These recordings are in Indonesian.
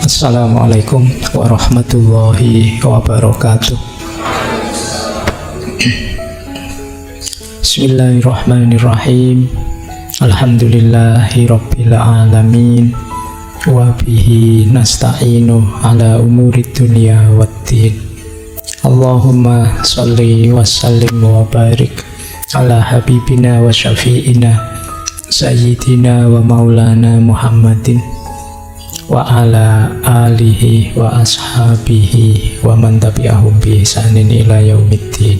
Assalamualaikum warahmatullahi wabarakatuh. Bismillahirrahmanirrahim. Alhamdulillahi rabbil alamin. Wa bihi nasta'inu ala umuri dunya waddin. Allahumma salli wa sallim wa barik ala habibina wa syafi'ina sayyidina wa maulana Muhammadin wa ala alihi wa ashabihi wa man tabi'ahum bi ihsanin ila yaumiddin.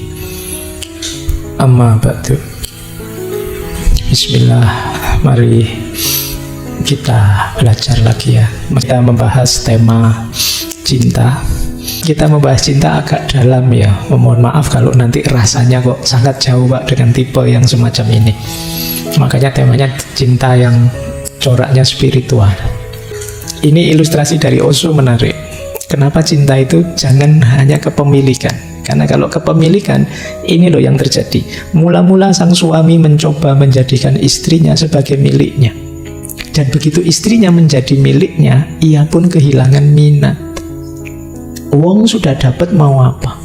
Amma ba'du. Bismillah, mari kita belajar lagi ya. Kita membahas tema cinta. Kita membahas cinta agak dalam ya. Mohon maaf kalau nanti rasanya kok sangat jauh Pak dengan tipe yang semacam ini. Makanya temanya cinta yang coraknya spiritual. Ini ilustrasi dari Osho menarik. Kenapa cinta itu jangan hanya kepemilikan? Karena kalau kepemilikan, ini loh yang terjadi. Mula-mula sang suami mencoba menjadikan istrinya sebagai miliknya. Dan begitu istrinya menjadi miliknya, ia pun kehilangan minat. Wong sudah dapat mau apa?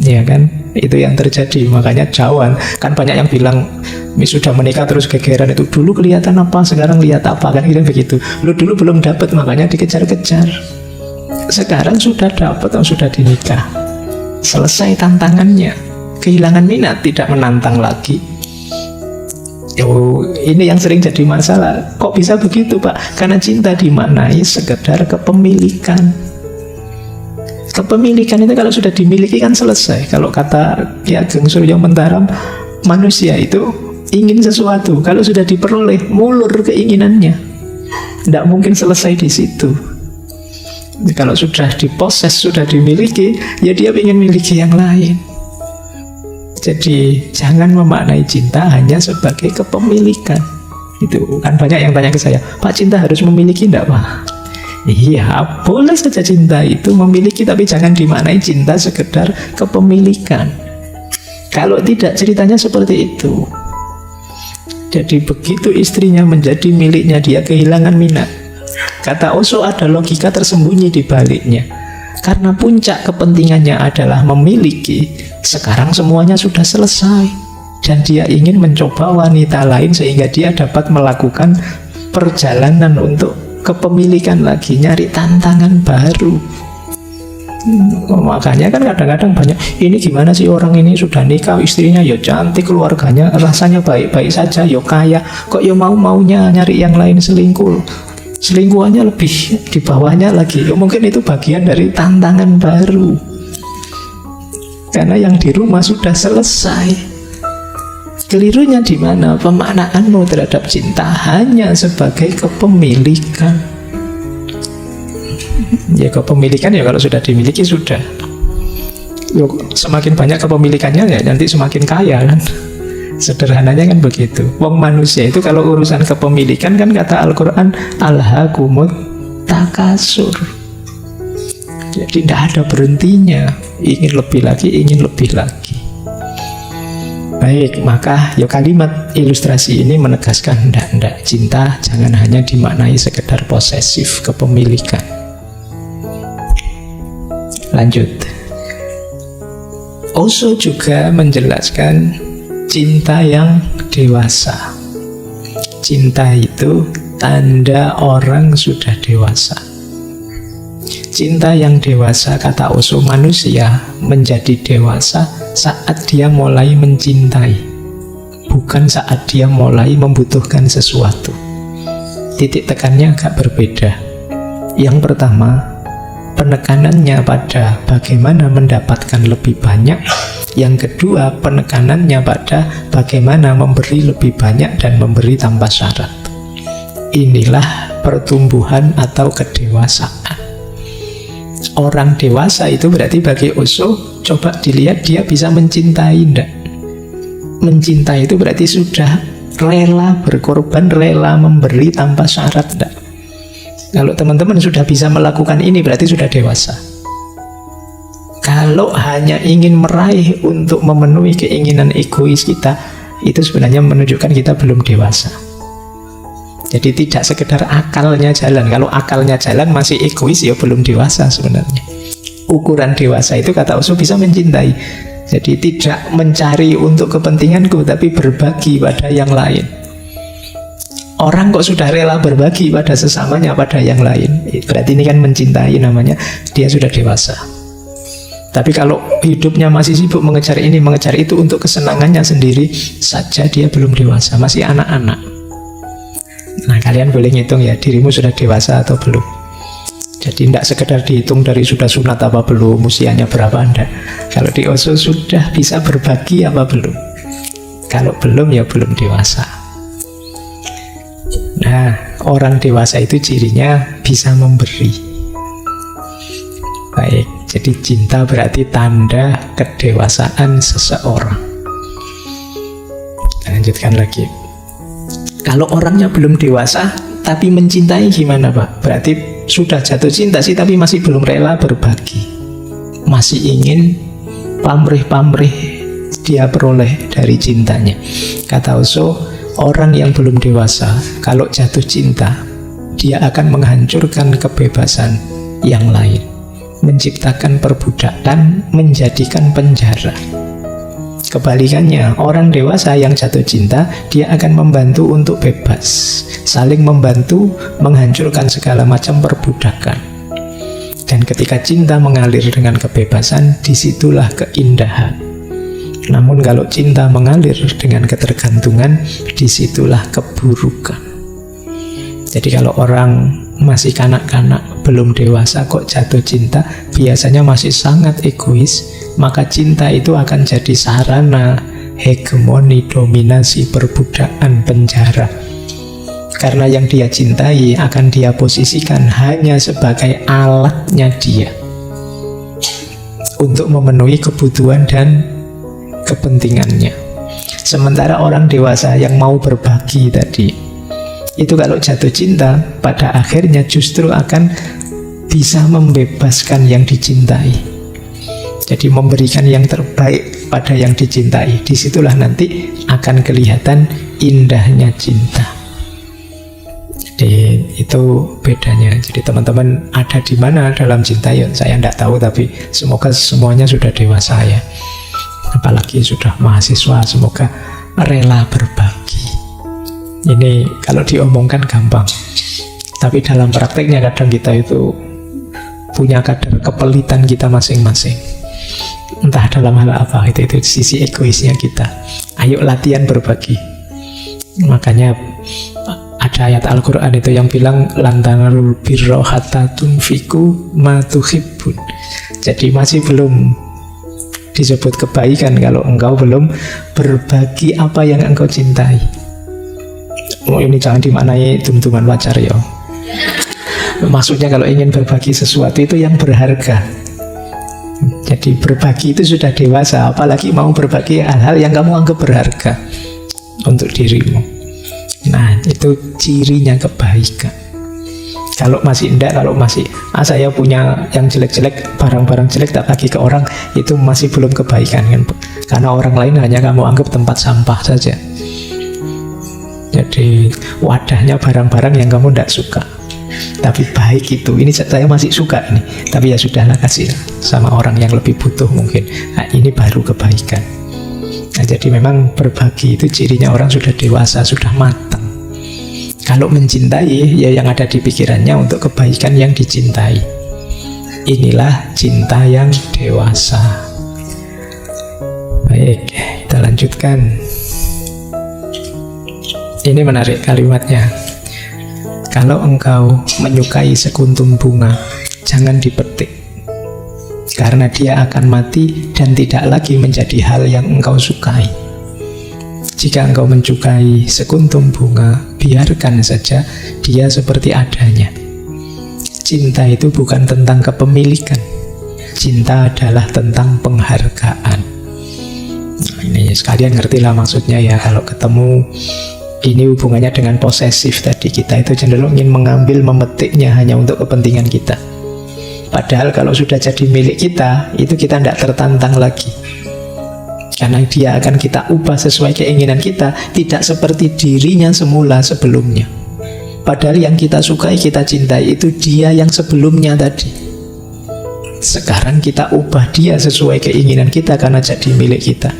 Ya kan? Itu yang terjadi. Makanya jauhan. Kan banyak yang bilang sudah menikah terus gegeran itu. Dulu kelihatan apa, sekarang lihat apa. Kan kira begitu. Lu dulu belum dapat, makanya dikejar-kejar. Sekarang sudah dapat, sudah dinikah. Selesai tantangannya. Kehilangan minat, tidak menantang lagi. Ini yang sering jadi masalah. Kok bisa begitu Pak? Karena cinta dimaknai sekedar kepemilikan. Kepemilikan itu kalau sudah dimiliki kan selesai. Kalau kata Ki Ageng Suryo Mentaram, manusia itu ingin sesuatu. Kalau sudah diperoleh, mulur keinginannya. Tidak mungkin selesai di situ. Kalau sudah diposes, sudah dimiliki, ya dia ingin miliki yang lain. Jadi jangan memaknai cinta hanya sebagai kepemilikan. Itu kan banyak yang tanya ke saya, Pak, cinta harus memiliki enggak Pak? Iya, boleh saja cinta itu memiliki, tapi jangan dimaknai cinta sekedar kepemilikan. Kalau tidak, ceritanya seperti itu. Jadi begitu istrinya menjadi miliknya, dia kehilangan minat. Kata Osho, ada logika tersembunyi di baliknya. Karena puncak kepentingannya adalah memiliki, sekarang semuanya sudah selesai. Dan dia ingin mencoba wanita lain sehingga dia dapat melakukan perjalanan untuk kepemilikan lagi, nyari tantangan baru. Makanya kan kadang-kadang banyak, ini gimana sih orang ini sudah nikah, istrinya ya cantik, keluarganya rasanya baik-baik saja, ya kaya, kok ya mau-maunya nyari yang lain, selingkuhannya lebih di bawahnya lagi. Ya mungkin itu bagian dari tantangan baru, karena yang di rumah sudah selesai. Kelirunya di mana? Pemaknaanmu terhadap cinta hanya sebagai kepemilikan. Ya kepemilikan ya kalau sudah dimiliki sudah. Semakin banyak kepemilikannya ya nanti semakin kaya kan. Sederhananya kan begitu. Wong manusia itu kalau urusan kepemilikan kan kata Al-Quran, alhaakumut takasur. Jadi tidak ada berhentinya. Ingin lebih lagi, ingin lebih lagi. Baik, maka ya kalimat ilustrasi ini menegaskan ndak cinta jangan hanya dimaknai sekedar posesif, kepemilikan. Lanjut. Osho juga menjelaskan cinta yang dewasa. Cinta itu tanda orang sudah dewasa. Cinta yang dewasa, kata Osho, manusia menjadi dewasa saat dia mulai mencintai, bukan saat dia mulai membutuhkan sesuatu. Titik tekannya agak berbeda. Yang pertama, penekanannya pada bagaimana mendapatkan lebih banyak. Yang kedua, penekanannya pada bagaimana memberi lebih banyak dan memberi tanpa syarat. Inilah pertumbuhan atau kedewasaan. Orang dewasa itu berarti bagi Osho, coba dilihat dia bisa mencintai enggak? Mencintai itu berarti sudah rela berkorban, rela memberi tanpa syarat enggak? Kalau teman-teman sudah bisa melakukan ini berarti sudah dewasa. Kalau hanya ingin meraih untuk memenuhi keinginan egois kita, itu sebenarnya menunjukkan kita belum dewasa. Jadi tidak sekedar akalnya jalan. Kalau akalnya jalan masih egois, ya belum dewasa sebenarnya. Ukuran dewasa itu kata Osho bisa mencintai. Jadi tidak mencari untuk kepentinganku, tapi berbagi pada yang lain. Orang kok sudah rela berbagi pada sesamanya, pada yang lain, berarti ini kan mencintai namanya, dia sudah dewasa. Tapi kalau hidupnya masih sibuk mengejar ini, mengejar itu untuk kesenangannya sendiri saja, dia belum dewasa, masih anak-anak. Nah, kalian boleh ngitung ya, dirimu sudah dewasa atau belum. Jadi tidak sekedar dihitung dari sudah sunat apa belum, usianya berapa, enggak. Kalau di Osho sudah bisa berbagi apa belum. Kalau belum, ya belum dewasa. Nah, orang dewasa itu cirinya bisa memberi. Baik, jadi cinta berarti tanda kedewasaan seseorang. Kita lanjutkan lagi. Kalau orangnya belum dewasa tapi mencintai gimana Pak? Berarti sudah jatuh cinta sih tapi masih belum rela berbagi. Masih ingin pamrih-pamrih dia peroleh dari cintanya. Kata Osho, orang yang belum dewasa kalau jatuh cinta, dia akan menghancurkan kebebasan yang lain, menciptakan perbudakan, menjadikan penjara. Kebalikannya, orang dewasa yang jatuh cinta, dia akan membantu untuk bebas, saling membantu, menghancurkan segala macam perbudakan. Dan ketika cinta mengalir dengan kebebasan, disitulah keindahan. Namun kalau cinta mengalir dengan ketergantungan, disitulah keburukan. Jadi kalau orang masih kanak-kanak, belum dewasa kok jatuh cinta, biasanya masih sangat egois, maka cinta itu akan jadi sarana hegemoni, dominasi, perbudakan, penjara. Karena yang dia cintai akan dia posisikan hanya sebagai alatnya dia untuk memenuhi kebutuhan dan kepentingannya. Sementara orang dewasa yang mau berbagi tadi, itu kalau jatuh cinta, pada akhirnya justru akan bisa membebaskan yang dicintai. Jadi memberikan yang terbaik pada yang dicintai. Disitulah nanti akan kelihatan indahnya cinta. Jadi itu bedanya. Jadi teman-teman ada di mana dalam cinta ya saya tidak tahu, tapi semoga semuanya sudah dewasa ya. Apalagi sudah mahasiswa, semoga rela berbagi. Ini kalau diomongkan gampang, tapi dalam prakteknya kadang kita itu punya kadar kepelitan kita masing-masing. Entah dalam hal apa, itu sisi egoisnya kita. Ayo latihan berbagi. Makanya ada ayat Al-Quran itu yang bilang lantanarul birro hatta tunfiku ma tuhibbun. Jadi masih belum disebut kebaikan kalau engkau belum berbagi apa yang engkau cintai. Oh, ini jangan dimaknai tum-tuman pacar ya. Maksudnya kalau ingin berbagi sesuatu itu yang berharga. Jadi berbagi itu sudah dewasa, apalagi mau berbagi hal-hal yang kamu anggap berharga untuk dirimu. Nah, itu cirinya kebaikan. Kalau masih enggak, kalau masih saya punya yang jelek-jelek, barang-barang jelek tak bagi ke orang, itu masih belum kebaikan kan? Karena orang lain hanya kamu anggap tempat sampah saja. Jadi wadahnya barang-barang yang kamu tidak suka, tapi baik itu, ini saya masih suka ini, tapi ya sudahlah, kasih sama orang yang lebih butuh mungkin. Nah, ini baru kebaikan. Nah, jadi memang berbagi itu cirinya orang sudah dewasa, sudah matang. Kalau mencintai, ya yang ada di pikirannya untuk kebaikan yang dicintai. Inilah cinta yang dewasa. Baik, kita lanjutkan. Ini menarik kalimatnya. Kalau engkau menyukai sekuntum bunga, jangan dipetik, karena dia akan mati dan tidak lagi menjadi hal yang engkau sukai. Jika engkau menyukai sekuntum bunga, biarkan saja dia seperti adanya. Cinta itu bukan tentang kepemilikan. Cinta adalah tentang penghargaan. Nah, ini sekalian ngertilah maksudnya ya. Kalau ketemu ini hubungannya dengan posesif tadi, kita itu cenderung ingin mengambil, memetiknya hanya untuk kepentingan kita. Padahal kalau sudah jadi milik kita, itu kita tidak tertantang lagi. Karena dia akan kita ubah sesuai keinginan kita, tidak seperti dirinya semula sebelumnya. Padahal yang kita sukai, kita cintai itu dia yang sebelumnya tadi. Sekarang kita ubah dia sesuai keinginan kita karena jadi milik kita.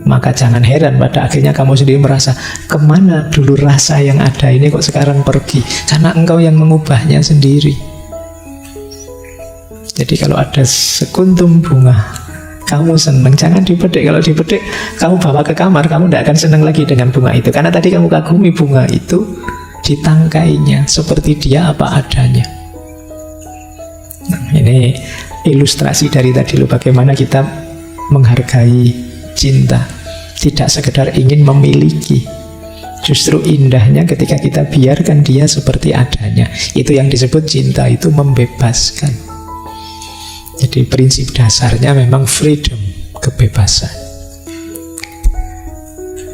Maka jangan heran pada akhirnya kamu sendiri merasa, kemana dulu rasa yang ada ini kok sekarang pergi? Karena engkau yang mengubahnya sendiri. Jadi kalau ada sekuntum bunga, kamu senang, jangan dipetik. Kalau dipetik, kamu bawa ke kamar, kamu tidak akan senang lagi dengan bunga itu. Karena tadi kamu kagumi bunga itu, ditangkainya seperti dia apa adanya. Nah, ini ilustrasi dari tadi loh, bagaimana kita menghargai cinta. Tidak sekedar ingin memiliki. Justru indahnya ketika kita biarkan dia seperti adanya. Itu yang disebut cinta itu membebaskan. Jadi prinsip dasarnya memang freedom, kebebasan.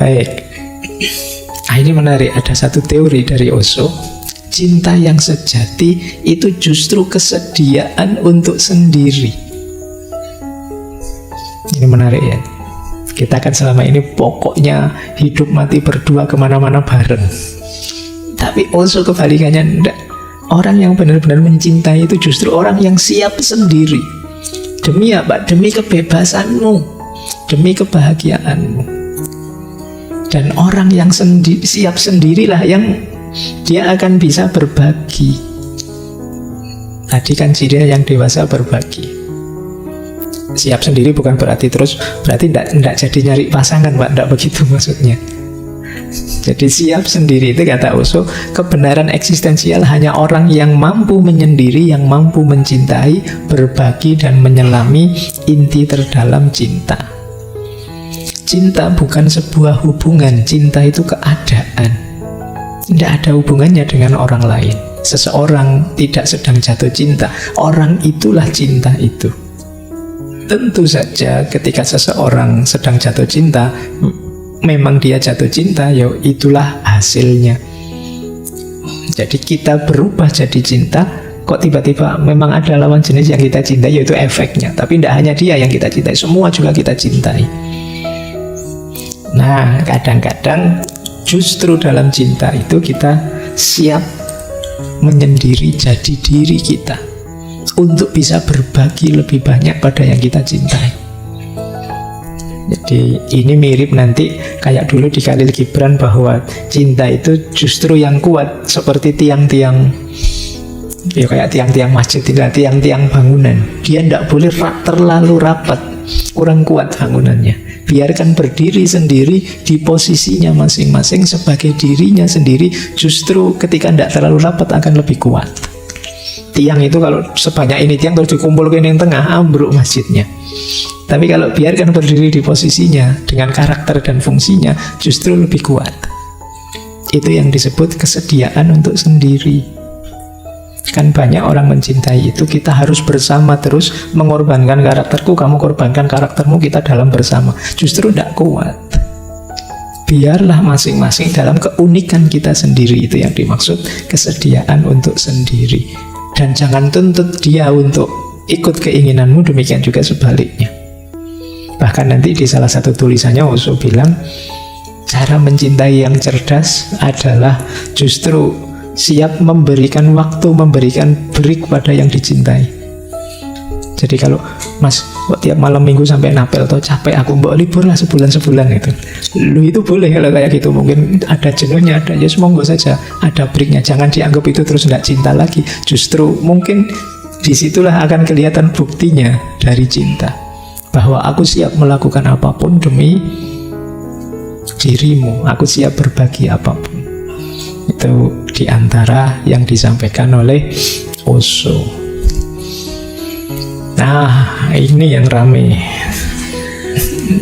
Baik. Nah, ini menarik, ada satu teori dari Osho. Cinta yang sejati itu justru kesediaan untuk sendiri. Ini menarik ya. Kita kan selama ini pokoknya hidup mati berdua kemana-mana bareng. Tapi Osho kebalikannya, enggak. Orang yang benar-benar mencintai itu justru orang yang siap sendiri. Demi apa? Demi kebebasanmu, demi kebahagiaanmu. Dan orang yang siap sendirilah yang dia akan bisa berbagi. Tadi kan cirinya yang dewasa berbagi. Siap sendiri bukan berarti tidak jadi nyari pasangan, Pak. Tidak begitu maksudnya. Jadi siap sendiri itu kata Osho, kebenaran eksistensial hanya orang yang mampu menyendiri, yang mampu mencintai, berbagi dan menyelami inti terdalam cinta. Cinta bukan sebuah hubungan, cinta itu keadaan. Tidak ada hubungannya dengan orang lain. Seseorang tidak sedang jatuh cinta, orang itulah cinta itu. Tentu saja ketika seseorang sedang jatuh cinta, memang dia jatuh cinta, ya itulah hasilnya. Jadi kita berubah jadi cinta, kok tiba-tiba memang ada lawan jenis yang kita cintai, yaitu efeknya. Tapi tidak hanya dia yang kita cintai, semua juga kita cintai. Nah, kadang-kadang justru dalam cinta itu kita siap menyendiri jadi diri kita untuk bisa berbagi lebih banyak pada yang kita cintai. Jadi ini mirip nanti kayak dulu di Khalil Gibran, bahwa cinta itu justru yang kuat seperti tiang-tiang, ya kayak tiang-tiang masjid, tidak tiang-tiang bangunan. Dia tidak boleh terlalu rapat, kurang kuat bangunannya. Biarkan berdiri sendiri di posisinya masing-masing sebagai dirinya sendiri. Justru ketika tidak terlalu rapat akan lebih kuat. Tiang itu kalau sebanyak ini tiang terus dikumpulkan yang tengah, ambruk masjidnya. Tapi kalau biarkan berdiri di posisinya dengan karakter dan fungsinya, justru lebih kuat. Itu yang disebut kesediaan untuk sendiri. Kan banyak orang mencintai itu, kita harus bersama terus, mengorbankan karakterku, kamu korbankan karaktermu, kita dalam bersama. Justru tidak kuat. Biarlah masing-masing dalam keunikan kita sendiri. Itu yang dimaksud kesediaan untuk sendiri. Dan jangan tuntut dia untuk ikut keinginanmu, demikian juga sebaliknya. Bahkan nanti di salah satu tulisannya Osho bilang, cara mencintai yang cerdas adalah justru siap memberikan waktu, memberikan break pada yang dicintai. Jadi kalau Mas tiap malam minggu sampai napel atau capek, aku mbak libur lah sebulan itu, lu itu boleh kalau kayak gitu. Mungkin ada jenuhnya, ada ya monggo saja, ada breaknya. Jangan dianggap itu terus tidak cinta lagi. Justru mungkin disitulah akan kelihatan buktinya dari cinta, bahwa aku siap melakukan apapun demi dirimu, aku siap berbagi apapun. Itu diantara yang disampaikan oleh Osho. Nah, ini yang rame,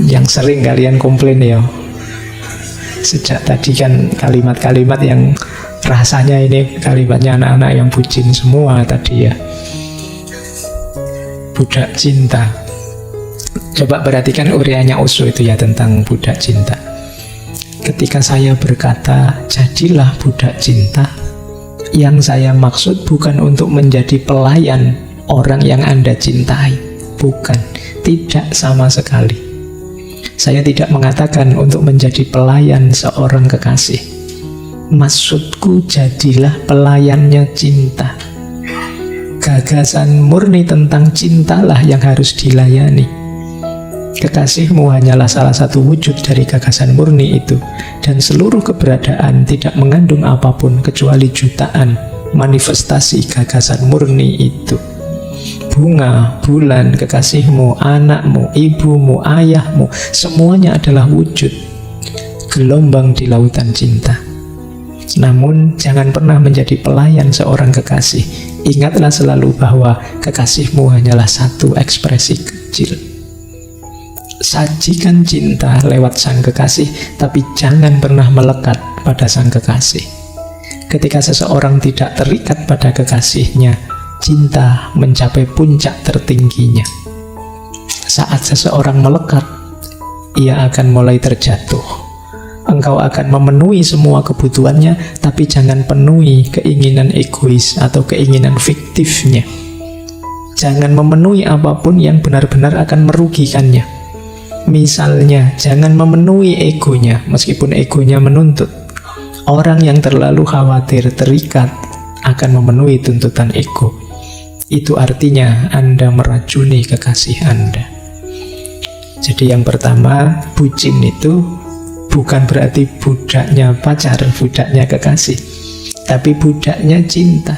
yang sering kalian komplain ya. Sejak tadi kan kalimat-kalimat yang rasanya ini kalimatnya anak-anak yang bucin semua tadi ya. Budak cinta. Coba perhatikan ureanya Osho itu ya tentang budak cinta. Ketika saya berkata, jadilah budak cinta, yang saya maksud bukan untuk menjadi pelayan orang yang Anda cintai. Bukan, tidak sama sekali. Saya tidak mengatakan untuk menjadi pelayan seorang kekasih. Maksudku jadilah pelayannya cinta. Gagasan murni tentang cintalah yang harus dilayani. Kekasihmu hanyalah salah satu wujud dari gagasan murni itu, dan seluruh keberadaan tidak mengandung apapun kecuali jutaan manifestasi gagasan murni itu. Bunga, bulan, kekasihmu, anakmu, ibumu, ayahmu, semuanya adalah wujud gelombang di lautan cinta. Namun jangan pernah menjadi pelayan seorang kekasih. Ingatlah selalu bahwa kekasihmu hanyalah satu ekspresi kecil. Sajikan cinta lewat sang kekasih, tapi jangan pernah melekat pada sang kekasih. Ketika seseorang tidak terikat pada kekasihnya, cinta mencapai puncak tertingginya. Saat seseorang melekat, ia akan mulai terjatuh. Engkau akan memenuhi semua kebutuhannya, tapi jangan penuhi keinginan egois atau keinginan fiktifnya. Jangan memenuhi apapun yang benar-benar akan merugikannya. Misalnya, jangan memenuhi egonya meskipun egonya menuntut. Orang yang terlalu khawatir terikat akan memenuhi tuntutan ego. Itu artinya Anda meracuni kekasih Anda. Jadi yang pertama, bucin itu bukan berarti budaknya pacar, budaknya kekasih, tapi budaknya cinta.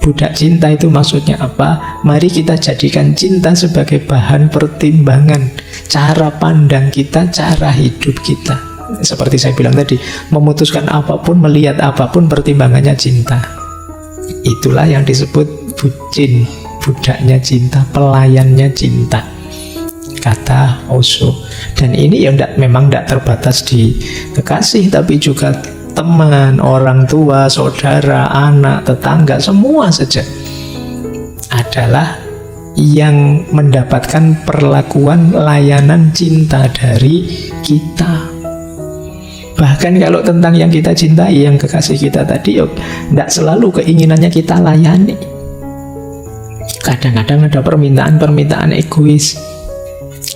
Budak cinta itu maksudnya apa? Mari kita jadikan cinta sebagai bahan pertimbangan, cara pandang kita, cara hidup kita. Seperti saya bilang tadi, memutuskan apapun, melihat apapun, pertimbangannya cinta. Itulah yang disebut bucin, budaknya cinta, pelayannya cinta, kata Osho. Dan ini ya memang tidak terbatas di kekasih, tapi juga teman, orang tua, saudara, anak, tetangga, semua saja adalah yang mendapatkan perlakuan layanan cinta dari kita. Bahkan kalau tentang yang kita cintai, yang kekasih kita tadi, tidak selalu keinginannya kita layani. Kadang-kadang ada permintaan-permintaan egois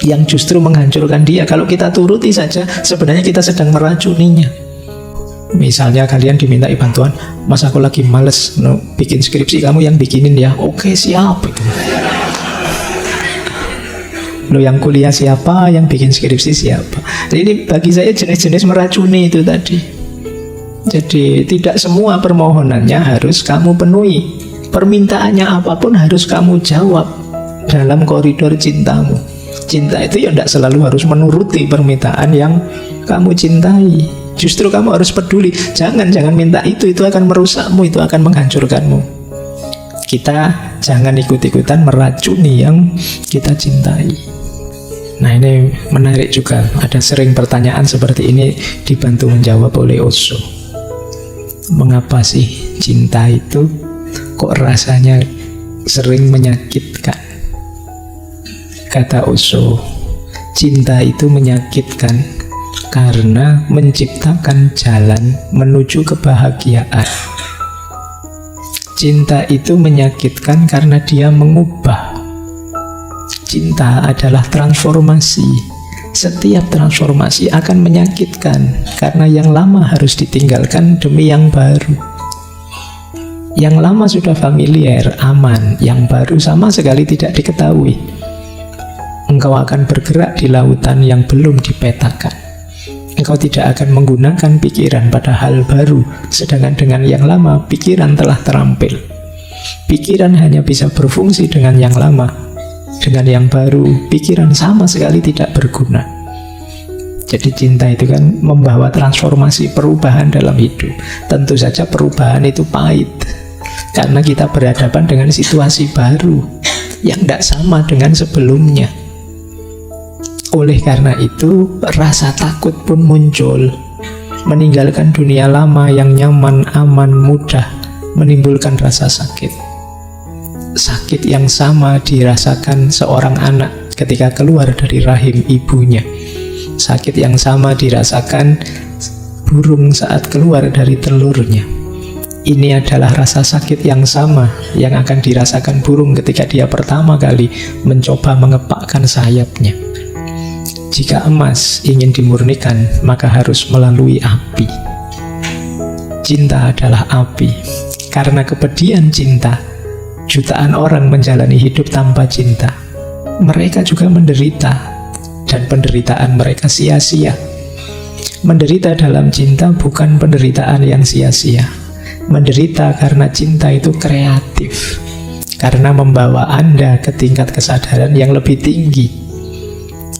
yang justru menghancurkan dia. Kalau kita turuti saja, sebenarnya kita sedang meracuninya. Misalnya kalian dimintai bantuan, "Mas, aku lagi males bikin skripsi, kamu yang bikinin ya." Oke, siap. Lo yang kuliah siapa, yang bikin skripsi siapa. Jadi ini bagi saya jenis-jenis meracuni itu tadi. Jadi tidak semua permohonannya harus kamu penuhi. Permintaannya apapun harus kamu jawab dalam koridor cintamu. Cinta itu ya tidak selalu harus menuruti permintaan yang kamu cintai. Justru kamu harus peduli. Jangan minta itu akan merusakmu, itu akan menghancurkanmu. Kita jangan ikut-ikutan meracuni yang kita cintai. Nah, ini menarik juga. Ada sering pertanyaan seperti ini dibantu menjawab oleh Osho. Mengapa sih cinta itu kok rasanya sering menyakitkan? Kata Osho, cinta itu menyakitkan karena menciptakan jalan menuju kebahagiaan. Cinta itu menyakitkan karena dia mengubah. Cinta adalah transformasi. Setiap transformasi akan menyakitkan karena yang lama harus ditinggalkan demi yang baru. Yang lama sudah familiar, aman. Yang baru sama sekali tidak diketahui. Engkau akan bergerak di lautan yang belum dipetakan. Engkau tidak akan menggunakan pikiran pada hal baru, sedangkan dengan yang lama, pikiran telah terampil. Pikiran hanya bisa berfungsi dengan yang lama. Dengan yang baru, pikiran sama sekali tidak berguna. Jadi cinta itu kan membawa transformasi, perubahan dalam hidup. Tentu saja perubahan itu pahit, karena kita berhadapan dengan situasi baru yang tidak sama dengan sebelumnya. Oleh karena itu, rasa takut pun muncul. Meninggalkan dunia lama yang nyaman, aman, mudah, menimbulkan rasa sakit. Sakit yang sama dirasakan seorang anak ketika keluar dari rahim ibunya. Sakit yang sama dirasakan burung saat keluar dari telurnya. Ini adalah rasa sakit yang sama yang akan dirasakan burung ketika dia pertama kali mencoba mengepakkan sayapnya. Jika emas ingin dimurnikan, maka harus melalui api. cinta adalah api. Karena kepedihan cinta, jutaan orang menjalani hidup tanpa cinta. Mereka juga menderita, dan penderitaan mereka sia-sia. Menderita dalam cinta bukan penderitaan yang sia-sia. Menderita karena cinta itu kreatif, karena membawa Anda ke tingkat kesadaran yang lebih tinggi.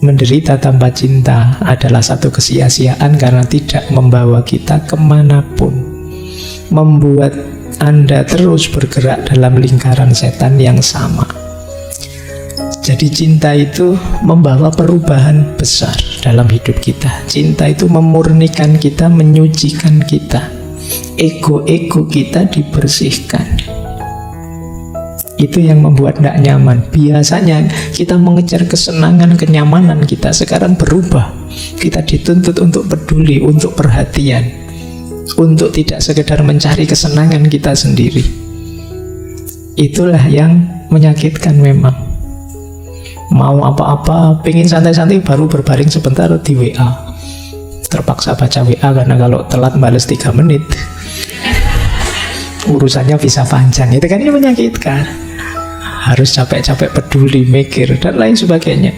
Menderita tanpa cinta adalah satu kesia-siaan karena tidak membawa kita kemanapun, membuat Anda terus bergerak dalam lingkaran setan yang sama. Jadi cinta itu membawa perubahan besar dalam hidup kita. Cinta itu memurnikan kita, menyucikan kita. Ego-ego kita dibersihkan. Itu yang membuat tidak nyaman. Biasanya kita mengejar kesenangan, kenyamanan kita sekarang berubah. Kita dituntut untuk peduli, untuk perhatian, untuk tidak sekedar mencari kesenangan kita sendiri. Itulah yang menyakitkan memang. Mau apa-apa, pengen santai-santai baru berbaring sebentar di WA. Terpaksa baca WA karena kalau telat bales 3 menit urusannya bisa panjang. Itu kan ini menyakitkan. Harus capek-capek peduli, mikir, dan lain sebagainya.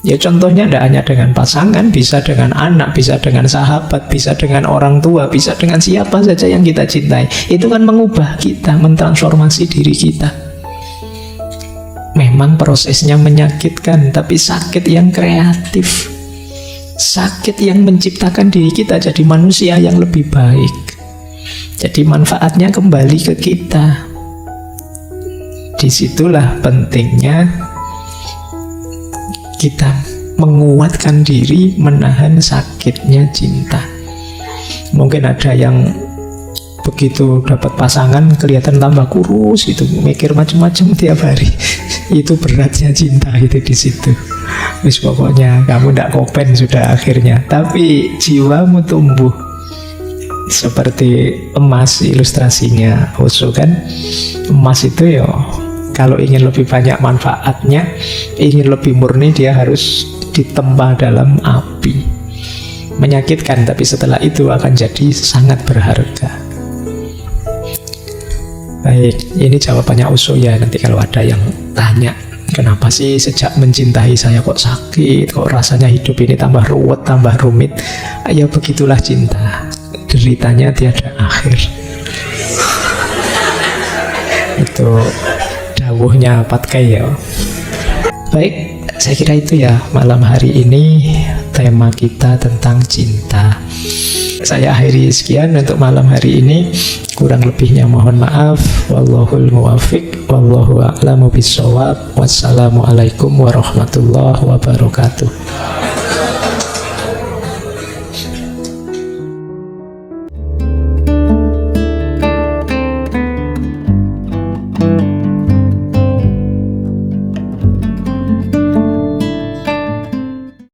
Ya contohnya tidak hanya dengan pasangan, bisa dengan anak, bisa dengan sahabat, bisa dengan orang tua, bisa dengan siapa saja yang kita cintai. Itu kan mengubah kita, mentransformasi diri kita. Memang prosesnya menyakitkan, tapi sakit yang kreatif. Sakit yang menciptakan diri kita jadi manusia yang lebih baik. Jadi manfaatnya kembali ke kita. Disitulah pentingnya kita menguatkan diri menahan sakitnya cinta. Mungkin ada yang begitu dapat pasangan kelihatan tambah kurus, itu mikir macam-macam tiap hari. Itu beratnya cinta itu di situ. Wis pokoknya kamu tidak kopen sudah akhirnya. Tapi jiwamu tumbuh seperti emas, ilustrasinya Osho kan. Emas itu ya kalau ingin lebih banyak manfaatnya, ingin lebih murni, dia harus ditempa dalam api. Menyakitkan, tapi setelah itu akan jadi sangat berharga. Baik, ini jawabannya Osho ya. Nanti kalau ada yang tanya, kenapa sih sejak mencintai saya kok sakit, kok rasanya hidup ini tambah ruwet, tambah rumit. Ya begitulah cinta, deritanya tiada akhir. Itu dawuhnya Patkai ya. Baik, saya kira itu ya malam hari ini tema kita tentang cinta. Saya akhiri sekian untuk malam hari ini. Kurang lebihnya mohon maaf. Wallahul muwaffiq, wallahu a'lamu bissawab. Wassalamualaikum warahmatullahi wabarakatuh.